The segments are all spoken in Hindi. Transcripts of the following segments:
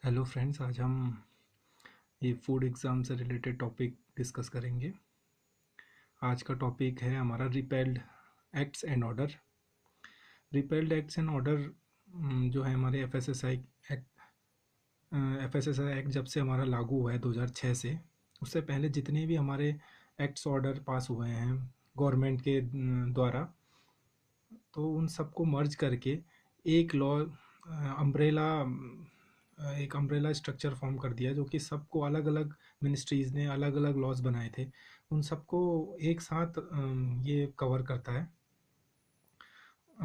हेलो फ्रेंड्स, आज हम ये फूड एग्ज़ाम से रिलेटेड टॉपिक डिस्कस करेंगे। आज का टॉपिक है हमारा repelled acts and order. Repelled acts and order जो है हमारे एफएसएसआई एक्ट जब से हमारा लागू हुआ है 2006 से, उससे पहले जितने भी हमारे एक्ट्स ऑर्डर पास हुए हैं गवर्नमेंट के द्वारा, तो उन सबको मर्ज करके एक लॉ अम्ब्रेला एक अम्ब्रेला स्ट्रक्चर फॉर्म कर दिया, जो कि सबको अलग अलग मिनिस्ट्रीज़ ने अलग अलग लॉज बनाए थे, उन सबको एक साथ ये कवर करता है।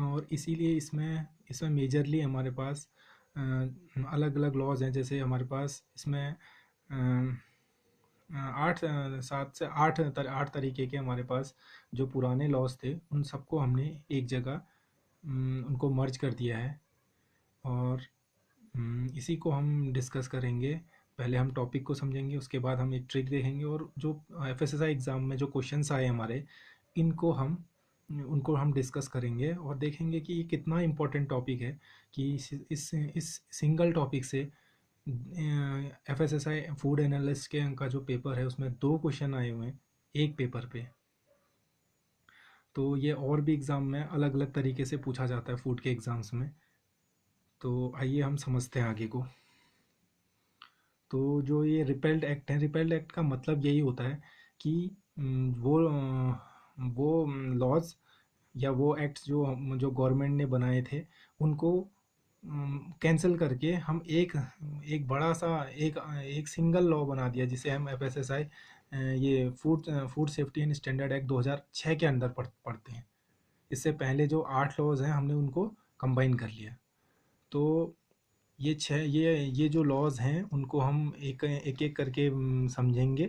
और इसीलिए इसमें इसमें मेजरली हमारे पास अलग अलग लॉज हैं। जैसे हमारे पास इसमें आठ सात से आठ तरीके के हमारे पास जो पुराने लॉज थे, उन सबको हमने एक जगह उनको मर्ज कर दिया है। और इसी को हम डिस्कस करेंगे। पहले हम टॉपिक को समझेंगे, उसके बाद हम एक ट्रिक देखेंगे, और जो एफएसएसआई एग्ज़ाम में जो क्वेश्चंस आए हमारे, इनको हम उनको हम डिस्कस करेंगे और देखेंगे कि ये कितना इम्पोर्टेंट टॉपिक है, कि इस सिंगल टॉपिक से एफएसएसआई फूड एनालिस्ट के का जो पेपर है उसमें 2 क्वेश्चन आए हुए हैं एक पेपर पे। तो ये और भी एग्ज़ाम में अलग अलग तरीके से पूछा जाता है फूड के एग्ज़ाम्स में। तो आइए हम समझते हैं आगे को। तो जो ये रिपेल्ड एक्ट है, रिपेल्ड एक्ट का मतलब यही होता है कि वो लॉज या वो एक्ट्स जो गवर्नमेंट ने बनाए थे, उनको कैंसिल करके हम एक एक बड़ा सा एक सिंगल लॉ बना दिया, जिसे हम एफएसएसआई ये food safety and standard act 2006 के अंदर पढ़ते हैं। इससे पहले जो 8 लॉज हैं, हमने उनको कंबाइन कर लिया। तो ये जो लॉज हैं, उनको हम एक एक एक करके समझेंगे।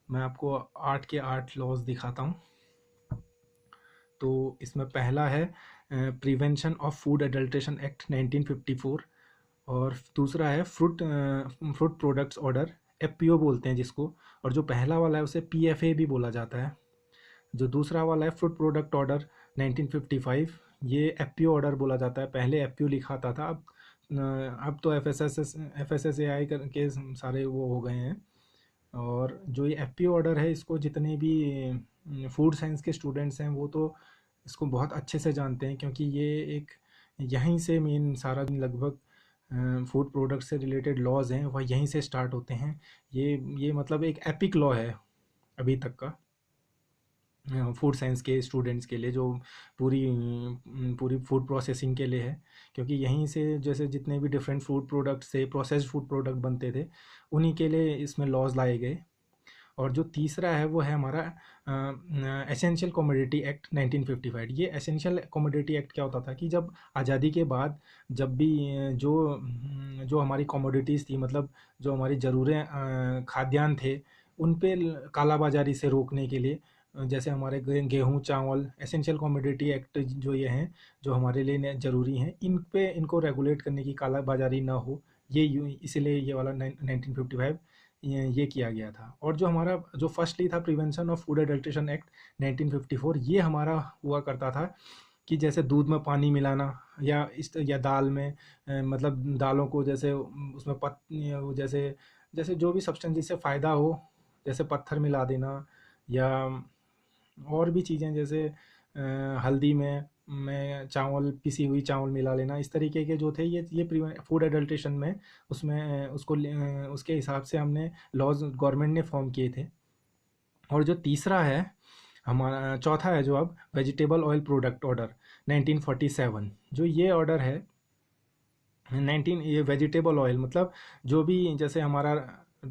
मैं आपको 8 के 8 लॉज दिखाता हूँ। तो इसमें पहला है prevention of food adulteration act 1954, और दूसरा है फ्रूट प्रोडक्ट्स ऑर्डर, एफपीओ बोलते हैं जिसको। और जो पहला वाला है उसे पीएफए भी बोला जाता है। जो दूसरा वाला है फ्रूट प्रोडक्ट ऑर्डर 1955, ये एफपीओ ऑर्डर बोला जाता है। पहले एफपीओ लिखा आता था, अब तो एफएसएसएआई के सारे वो हो गए हैं। और जो ये एफपीओ ऑर्डर है, इसको जितने भी फूड साइंस के स्टूडेंट्स हैं वो तो इसको बहुत अच्छे से जानते हैं, क्योंकि ये एक यहीं से मेन सारा लगभग फूड प्रोडक्ट से रिलेटेड लॉज हैं वह यहीं से स्टार्ट होते हैं। ये मतलब एक एपिक लॉ है अभी तक का फूड साइंस के स्टूडेंट्स के लिए, जो पूरी फूड प्रोसेसिंग के लिए है। क्योंकि यहीं से जैसे जितने भी डिफरेंट फूड प्रोडक्ट से प्रोसेस्ड फूड प्रोडक्ट बनते थे, उन्हीं के लिए इसमें लॉज लाए गए। और जो तीसरा है वो है हमारा एसेंशियल कमोडिटी एक्ट 1955। ये एसेंशियल कमोडिटी एक्ट क्या होता था कि जब आज़ादी के बाद, जब भी जो हमारी कमोडिटीज़ थी, मतलब जो हमारी ज़रूरत खाद्यान्न थे, उन पे कालाबाजारी से रोकने के लिए, जैसे हमारे गेहूँ चावल, एसेंशियल कमोडिटी एक्ट जो ये हैं, जो हमारे लिए ज़रूरी हैं, इनको रेगुलेट करने की, कालाबाजारी ना हो, ये इसलिए ये वाला 1955 ये किया गया था। और जो हमारा जो फर्स्टली था prevention of food adulteration act 1954, ये हमारा हुआ करता था कि जैसे दूध में पानी मिलाना, या दाल में मतलब दालों को जैसे उसमें जैसे जैसे जो भी सब्सटेंस जिससे फ़ायदा हो, जैसे पत्थर मिला देना, या और भी चीज़ें जैसे हल्दी में चावल, पिसी हुई चावल मिला लेना, इस तरीके के जो थे ये फूड एडल्ट्रेशन में, उसमें उसके हिसाब से हमने लॉज गवर्नमेंट ने फॉर्म किए थे। और जो तीसरा है हमारा, चौथा है जो अब वेजिटेबल ऑयल प्रोडक्ट ऑर्डर 1947, जो ये ऑर्डर है ये वेजिटेबल ऑयल मतलब जो भी जैसे हमारा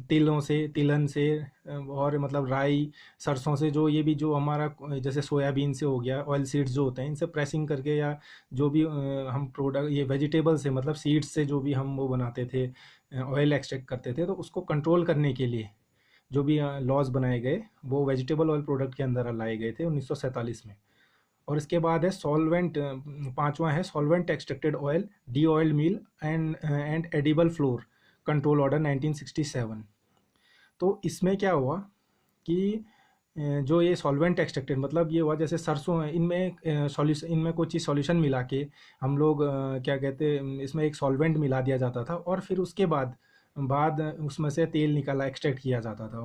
तिलन से और मतलब राई, सरसों से, जो ये भी जो हमारा जैसे सोयाबीन से हो गया, ऑयल सीड्स जो होते हैं, इनसे प्रेसिंग करके, या जो भी हम प्रोडक्ट ये वेजिटेबल से मतलब सीड्स से जो भी हम वो बनाते थे, ऑयल एक्सट्रैक्ट करते थे, तो उसको कंट्रोल करने के लिए जो भी लॉज बनाए गए, वो वेजिटेबल ऑयल प्रोडक्ट के अंदर लाए गए थे 1947 में। और इसके बाद है सॉल्वेंट, पांचवा है solvent extracted oil, de oil meal and edible flour control order 1967। तो इसमें क्या हुआ कि जो ये सॉल्वेंट एक्सट्रैक्टेड मतलब ये हुआ, जैसे सरसों है, इनमें सॉल्यूशन, इनमें कोई चीज़ सॉल्यूशन मिला के हम लोग क्या कहते हैं, इसमें एक सॉल्वेंट मिला दिया जाता था, और फिर उसके बाद बाद उसमें से तेल निकाला एक्सट्रैक्ट किया जाता था।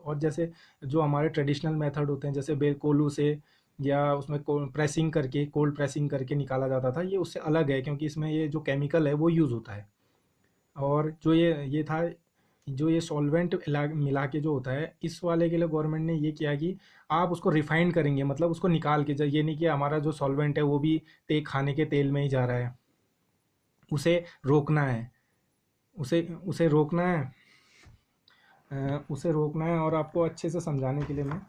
और जैसे जो हमारे ट्रेडिशनल मेथड होते हैं जैसे कोलू से या उसमें प्रेसिंग करके कोल्ड प्रेसिंग करके निकाला जाता था, ये उससे अलग है क्योंकि इसमें ये जो केमिकल है वो यूज़ होता है। और जो ये था, जो ये सॉल्वेंट मिला के जो होता है, इस वाले के लिए गवर्नमेंट ने ये किया कि आप उसको रिफाइंड करेंगे, मतलब उसको निकाल के, ये नहीं कि हमारा जो सॉल्वेंट है वो भी खाने के तेल में ही जा रहा है, उसे रोकना है। उसे उसे रोकना है उसे रोकना है। और आपको अच्छे से समझाने के लिए मैं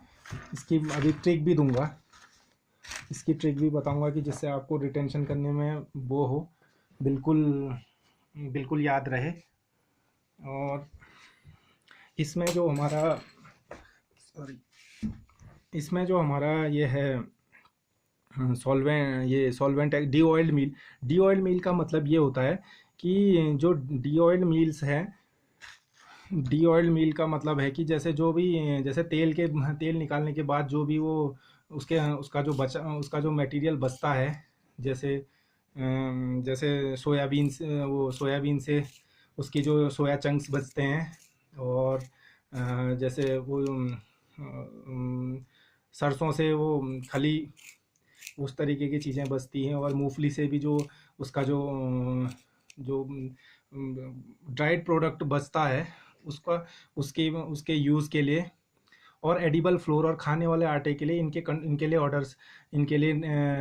इसकी अभी ट्रिक भी दूंगा, इसकी ट्रिक भी बताऊंगा कि जिससे आपको रिटेंशन करने में वो हो, बिल्कुल बिल्कुल याद रहे। और इसमें जो हमारा सॉरी इसमें जो हमारा ये है सॉल्वेंट है डी ऑयल मील का मतलब ये होता है कि जो डी ऑयल मील्स हैं, डी ऑयल मील का मतलब है कि जैसे जो भी, जैसे तेल निकालने के बाद जो भी वो उसका जो मटेरियल बचता है, जैसे जैसे सोयाबीन से उसकी जो सोया चंक्स बचते हैं, और जैसे वो सरसों से वो खली, उस तरीके की चीज़ें बचती हैं। और मूंगफली से भी जो उसका जो ड्राइड प्रोडक्ट बचता है, उसका उसके उसके यूज़ के लिए, और एडिबल फ्लोर और खाने वाले आटे के लिए इनके लिए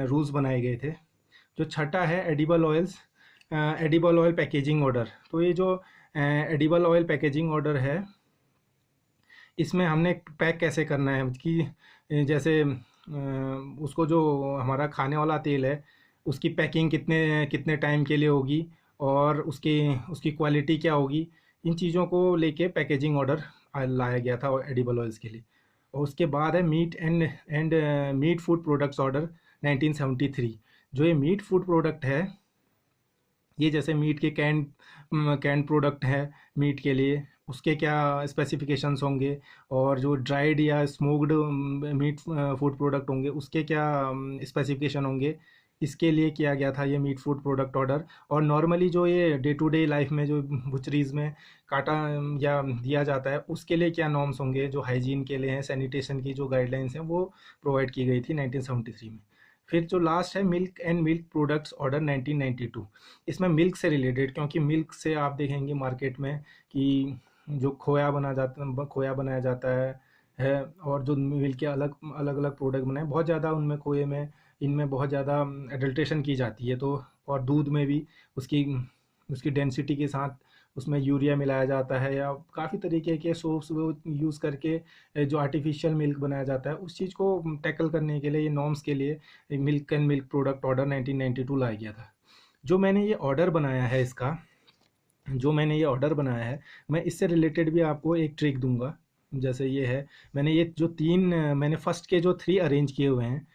रूल्स बनाए गए थे। जो छठा है एडिबल ऑयल पैकेजिंग ऑर्डर। तो ये जो एडिबल ऑयल पैकेजिंग ऑर्डर है, इसमें हमने पैक कैसे करना है कि जैसे उसको जो हमारा खाने वाला तेल है उसकी पैकिंग कितने कितने टाइम के लिए होगी, और उसकी उसकी क्वालिटी क्या होगी, इन चीज़ों को लेके पैकेजिंग ऑर्डर लाया गया था एडिबल ऑयल्स के लिए। और उसके बाद है मीट फूड प्रोडक्ट्स ऑर्डर 1973। जो ये मीट फूड प्रोडक्ट है, ये जैसे मीट के कैन प्रोडक्ट है मीट के लिए, उसके क्या स्पेसिफिकेशंस होंगे, और जो ड्राइड या स्मोक्ड मीट फूड प्रोडक्ट होंगे उसके क्या स्पेसिफिकेशन होंगे, इसके लिए किया गया था ये मीट फूड प्रोडक्ट ऑर्डर। और नॉर्मली जो ये डे टू डे लाइफ में जो बुचरीज में काटा या दिया जाता है, उसके लिए क्या नॉर्म्स होंगे, जो हाइजीन के लिए हैं, सैनिटेशन की जो गाइडलाइंस हैं, वो प्रोवाइड की गई थी 1973 में। फिर जो लास्ट है milk and milk products order 1992। इसमें मिल्क से रिलेटेड, क्योंकि मिल्क से आप देखेंगे मार्केट में कि जो खोया बनाया जाता है, और जो मिल्क के अलग अलग अलग प्रोडक्ट बनाए, बहुत ज़्यादा उनमें खोए में इनमें बहुत ज़्यादा एडल्ट्रेशन की जाती है। तो और दूध में भी उसकी उसकी डेंसिटी के साथ उसमें यूरिया मिलाया जाता है, या काफ़ी तरीके के सोप्स वो यूज़ करके जो आर्टिफिशियल मिल्क बनाया जाता है, उस चीज़ को टैकल करने के लिए, ये नॉर्म्स के लिए milk and milk product order 1992 लाया गया था। जो मैंने ये ऑर्डर बनाया है इसका जो मैंने ये ऑर्डर बनाया है, मैं इससे रिलेटेड भी आपको एक ट्रिक दूंगा। जैसे ये है, मैंने ये जो मैंने फर्स्ट के जो 3 अरेंज किए हुए हैं,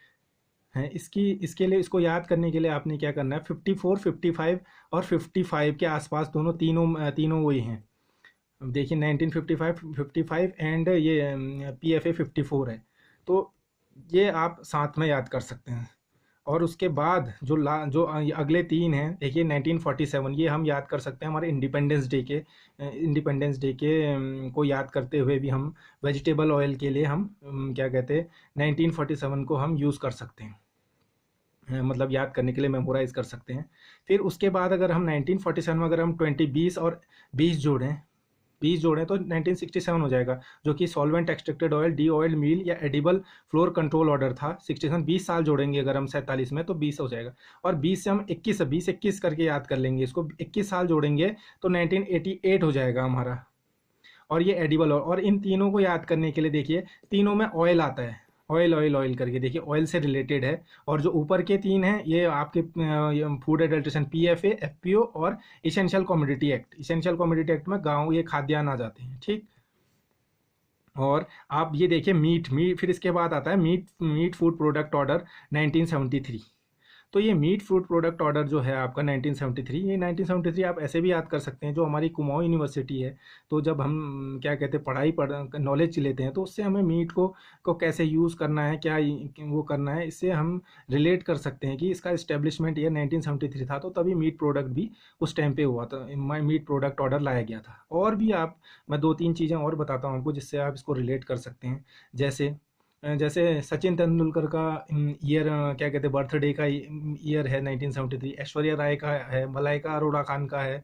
इसके लिए, इसको याद करने के लिए आपने क्या करना है, 54, 55 और 55 के आसपास तीनों वही हैं। देखिए 1955, 55 एंड ये PFA 54 है, तो ये आप साथ में याद कर सकते हैं। और उसके बाद जो अगले 3 हैं, देखिए 1947, ये हम याद कर सकते हैं हमारे इंडिपेंडेंस डे के को याद करते हुए भी हम वेजिटेबल ऑयल के लिए हम क्या कहते हैं 1947 को हम यूज़ कर सकते हैं, मतलब याद करने के लिए मेमोराइज कर सकते हैं। फिर उसके बाद अगर हम 1947 में अगर हम 20 और 20 जोड़ें तो 1967 हो जाएगा, जो कि solvent extracted oil de oil meal या एडिबल फ्लोर कंट्रोल ऑर्डर था 67। 20 साल जोड़ेंगे अगर हम 47 में तो 20 हो जाएगा। और 20 से हम 21 करके याद कर लेंगे, इसको 21 साल जोड़ेंगे तो 1988 हो जाएगा हमारा। और ये एडिबल और इन तीनों को याद करने के लिए देखिए, तीनों में ऑयल आता है, ऑयल करके देखिए, ऑयल से रिलेटेड है। और जो ऊपर के 3 हैं ये आपके फूड एडल्ट्रेशन PFA, FPO और इसेंशियल कमोडिटी एक्ट में गाँव ये खाद्यान्न आ जाते हैं, ठीक। और आप ये देखिए मीट फिर इसके बाद आता है मीट फूड प्रोडक्ट ऑर्डर 1973। तो ये मीट फूड प्रोडक्ट ऑर्डर जो है आपका 1973, ये 1973 आप ऐसे भी याद कर सकते हैं, जो हमारी कुमाऊं यूनिवर्सिटी है, तो जब हम क्या कहते हैं पढ़ नॉलेज लेते हैं, तो उससे हमें मीट को कैसे यूज़ करना है, क्या वो करना है, इससे हम रिलेट कर सकते हैं कि इसका इस्टेब्लिशमेंट ईयर 1973 था, तो तभी मीट प्रोडक्ट भी उस टाइम पे हुआ था, मीट प्रोडक्ट ऑर्डर लाया गया था। और भी मैं 2-3 चीज़ें और बताता हूँ आपको, जिससे आप इसको रिलेट कर सकते हैं। जैसे जैसे सचिन तेंदुलकर का ईयर क्या कहते हैं बर्थडे का ईयर है 1973, ऐश्वर्या राय का है, मलाइका अरोड़ा खान का है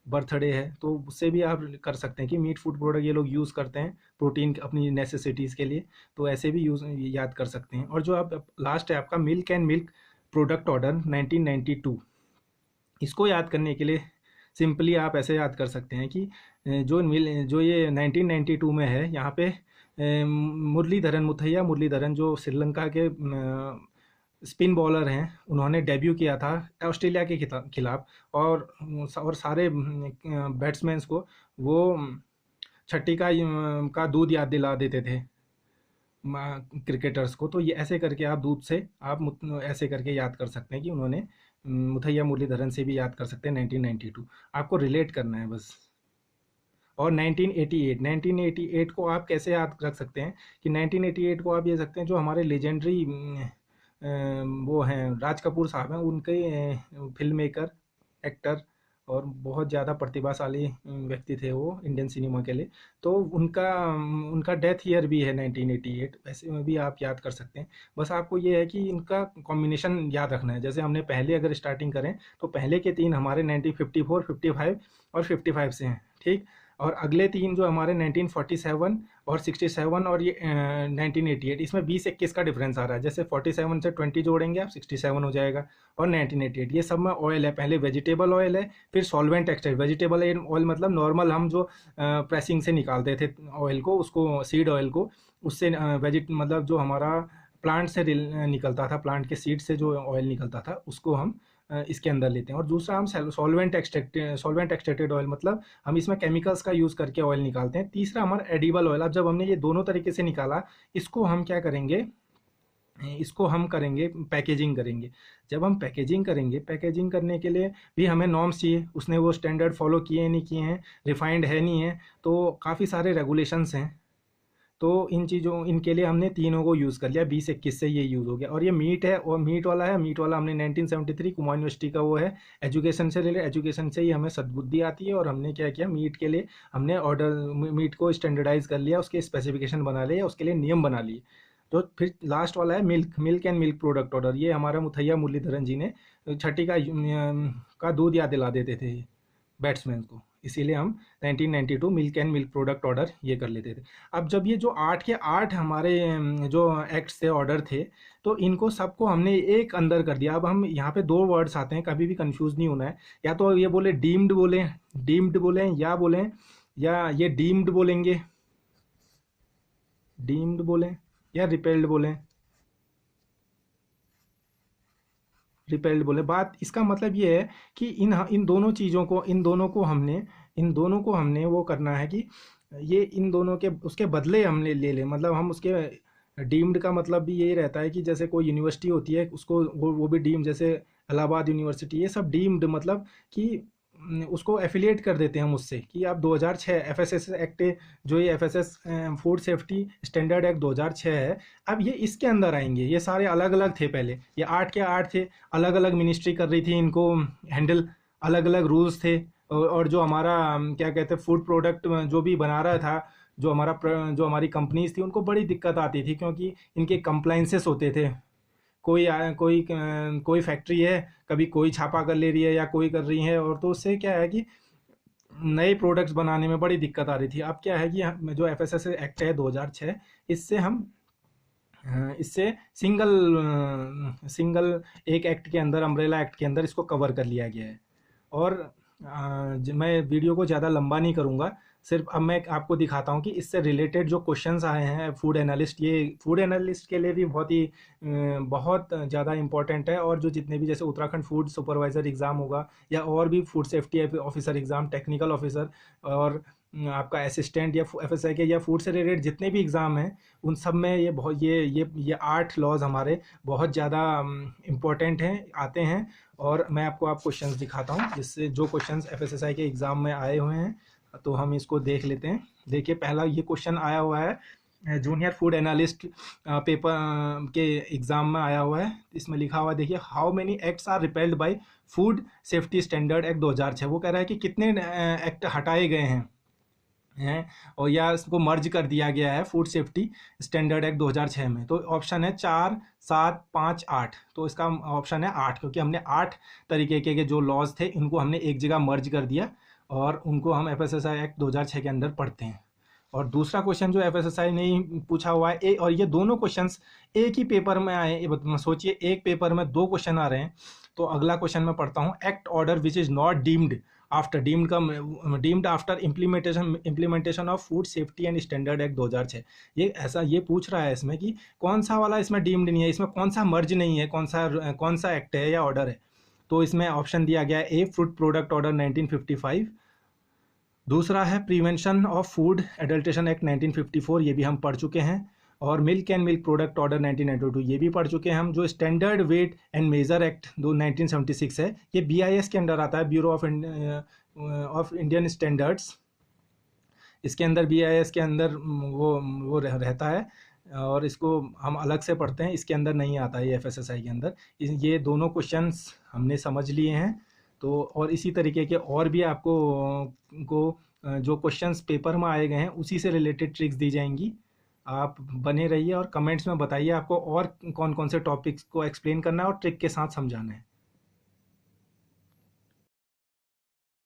बर्थडे है, तो उससे भी आप कर सकते हैं कि मीट फूड प्रोडक्ट ये लोग यूज़ करते हैं प्रोटीन अपनी नेसेसिटीज़ के लिए, तो ऐसे भी याद कर सकते हैं। और जो आप लास्ट है आपका milk and milk product order 1992, इसको याद करने के लिए सिंपली आप ऐसे याद कर सकते हैं कि जो ये 1992 में है, यहाँ पे मुथैया मुरलीधरन जो श्रीलंका के स्पिन बॉलर हैं, उन्होंने डेब्यू किया था ऑस्ट्रेलिया के खिलाफ, और सारे बैट्समैन को वो छट्टी का दूध याद दिला देते थे क्रिकेटर्स को। तो ये ऐसे करके आप दूध से आप ऐसे करके याद कर सकते हैं कि उन्होंने मुथैया मुरलीधरन से भी याद कर सकते हैं 1992, आपको रिलेट करना है बस। और 1988 को आप कैसे याद रख सकते हैं कि 1988 को आप ये सकते हैं, जो हमारे लेजेंडरी वो हैं राज कपूर साहब हैं, उनके फिल्म मेकर, एक्टर और बहुत ज़्यादा प्रतिभाशाली व्यक्ति थे वो इंडियन सिनेमा के लिए, तो उनका डेथ ईयर भी है 1988, वैसे में भी आप याद कर सकते हैं। बस आपको ये है कि इनका कॉम्बिनेशन याद रखना है। जैसे हमने पहले अगर स्टार्टिंग करें तो पहले के 3 हमारे 1954, 55 और 55 से हैं, ठीक। और अगले 3 जो हमारे 1947 और 67 और ये 1988, इसमें 20-21 का डिफरेंस आ रहा है। जैसे 47 से 20 जोड़ेंगे आप 67 हो जाएगा, और 1988 ये सब में ऑयल है, पहले वेजिटेबल ऑयल है, फिर सॉल्वेंट एक्सट्रैक्ट। वेजिटेबल ऑयल मतलब नॉर्मल हम जो प्रेसिंग से निकालते थे ऑयल को, उसको सीड ऑयल को, उससे मतलब जो हमारा प्लांट से निकलता था, प्लांट के सीड से जो ऑयल निकलता था, उसको हम इसके अंदर लेते हैं। और दूसरा हम सॉल्वेंट एक्सट्रैक्टेड ऑयल, मतलब हम इसमें केमिकल्स का यूज़ करके ऑयल निकालते हैं। तीसरा हमारा एडिबल ऑयल। अब जब हमने ये दोनों तरीके से निकाला, इसको हम क्या करेंगे, इसको हम करेंगे पैकेजिंग करेंगे। जब हम पैकेजिंग करेंगे, पैकेजिंग करने के लिए भी हमें नॉर्म्स चाहिए, उसने वो स्टैंडर्ड फॉलो किए नहीं किए हैं, रिफाइंड है नहीं है, तो काफ़ी सारे रेगुलेशंस हैं। तो इनके लिए हमने तीनों को यूज़ कर लिया, 20-21 से ये यूज़ हो गया। और ये मीट है, और मीट वाला हमने 1973 कुमाऊं यूनिवर्सिटी का वो है, एजुकेशन से रिलेटेड, एजुकेशन से ही हमें सद्बुद्धि आती है। और हमने क्या किया, मीट के लिए हमने मीट को स्टैंडर्डाइज कर लिया, उसके स्पेसिफिकेशन बना लिए, उसके लिए नियम बना लिए। तो फिर लास्ट वाला है milk and milk product order. ये हमारा मुथैया मुरलीधरन जी ने छठी का दूध याद दिला देते थे बैट्समैन को, इसीलिए हम 1992 milk and milk product order ये कर लेते थे। अब जब ये जो 8 के 8 हमारे जो एक्ट्स थे, ऑर्डर थे, तो इनको सबको हमने एक अंदर कर दिया। अब हम यहाँ पे 2 वर्ड्स आते हैं, कभी भी कंफ्यूज नहीं होना है। या तो ये बोले डीम्ड बोलें, या ये डीम्ड बोलें या रिपेल्ड बोले। बात इसका मतलब ये है कि इन दोनों को हमने वो करना है कि ये इन दोनों के उसके बदले हमने ले लें। मतलब हम उसके डीम्ड का मतलब भी यही रहता है कि जैसे कोई यूनिवर्सिटी होती है, उसको वो भी डीम्ड, जैसे इलाहाबाद यूनिवर्सिटी, ये सब डीम्ड मतलब कि उसको एफिलिएट कर देते हैं हम उससे, कि आप 2006 एफएसएस एक्ट, जो ये FSS food safety standard act 2006 है, अब ये इसके अंदर आएंगे। ये सारे अलग अलग थे पहले, ये 8 के 8 थे, अलग अलग मिनिस्ट्री कर रही थी इनको हैंडल, अलग अलग रूल्स थे। और जो हमारा क्या कहते हैं फूड प्रोडक्ट जो भी बना रहा था, जो हमारी कंपनीज थी, उनको बड़ी दिक्कत आती थी, क्योंकि इनके कंप्लाइंसेस होते थे। कोई फैक्ट्री है, कभी कोई छापा कर ले रही है या कोई कर रही है, और तो उससे क्या है कि नए प्रोडक्ट्स बनाने में बड़ी दिक्कत आ रही थी। अब क्या है कि जो एफएसएस एक्ट है 2006, इससे सिंगल एक एक्ट के अंदर, अम्ब्रेला एक्ट के अंदर इसको कवर कर लिया गया है। और मैं वीडियो को ज़्यादा लंबा नहीं करूँगा, सिर्फ अब मैं आपको दिखाता हूँ कि इससे रिलेटेड जो क्वेश्चंस आए हैं फूड एनालिस्ट, ये फूड एनालिस्ट के लिए भी बहुत ज़्यादा इंपॉर्टेंट है। और जो जितने भी जैसे उत्तराखंड फूड सुपरवाइज़र एग्ज़ाम होगा, या और भी food safety officer exam, technical officer, और आपका असिस्टेंट या एफएसआई के या फूड से रिलेटेड जितने भी एग्ज़ाम हैं उन सब में ये बहुत ये 8 लॉज हमारे बहुत ज़्यादा इम्पोर्टेंट हैं, आते हैं। और मैं आपको क्वेश्चंस दिखाता हूँ जिससे जो क्वेश्चंस एफएसएसआई के एग्ज़ाम में आए हुए हैं, तो हम इसको देख लेते हैं। देखिए पहला ये क्वेश्चन आया हुआ है जूनियर फूड एनालिस्ट पेपर के एग्ज़ाम में आया हुआ है। इसमें लिखा हुआ है, देखिए, how many acts are repealed by food safety standard act 2006। वो कह रहा है कि कितने एक्ट हटाए गए हैं और या इसको मर्ज कर दिया गया है फूड सेफ्टी स्टैंडर्ड एक्ट 2006 में। तो ऑप्शन है 4, 7, 5, 8। तो इसका ऑप्शन है 8, क्योंकि हमने 8 तरीके के जो लॉज थे इनको हमने एक जगह मर्ज कर दिया और उनको हम एफएसएसआई एक्ट 2006 के अंदर पढ़ते हैं। और दूसरा क्वेश्चन जो एफएसएसआई ने पूछा हुआ है और ये दोनों क्वेश्चंस एक ही पेपर में आए। सोचिए एक पेपर में 2 क्वेश्चन आ रहे हैं। तो अगला क्वेश्चन मैं पढ़ता हूँ, act order which is not deemed after deemed after implementation of food safety and standard act 2006। ये पूछ रहा है इसमें कि कौन सा वाला इसमें डीम्ड नहीं है, इसमें कौन सा मर्ज नहीं है, कौन सा एक्ट है या ऑर्डर है। तो इसमें ऑप्शन दिया गया है ए, फूड प्रोडक्ट ऑर्डर 1955। दूसरा है prevention of food adulteration act 1954, ये भी हम पढ़ चुके हैं। और milk and milk product order 1992, ये भी पढ़ चुके हैं हम। जो standard weight and measure act 1976 है, ये बीआईएस के अंडर आता है, ब्यूरो ऑफ इंडियन स्टैंडर्ड्स। इसके अंदर बीआईएस के अंदर वो रहता है और इसको हम अलग से पढ़ते हैं, इसके अंदर नहीं आता है ये एफएसएसआई के अंदर। ये दोनों क्वेश्चंस हमने समझ लिए हैं। तो और इसी तरीके के और भी आपको जो क्वेश्चंस पेपर में आए गए हैं उसी से रिलेटेड ट्रिक्स दी जाएंगी। आप बने रहिए और कमेंट्स में बताइए आपको और कौन कौन से टॉपिक्स को एक्सप्लेन करना है और ट्रिक के साथ समझाना है।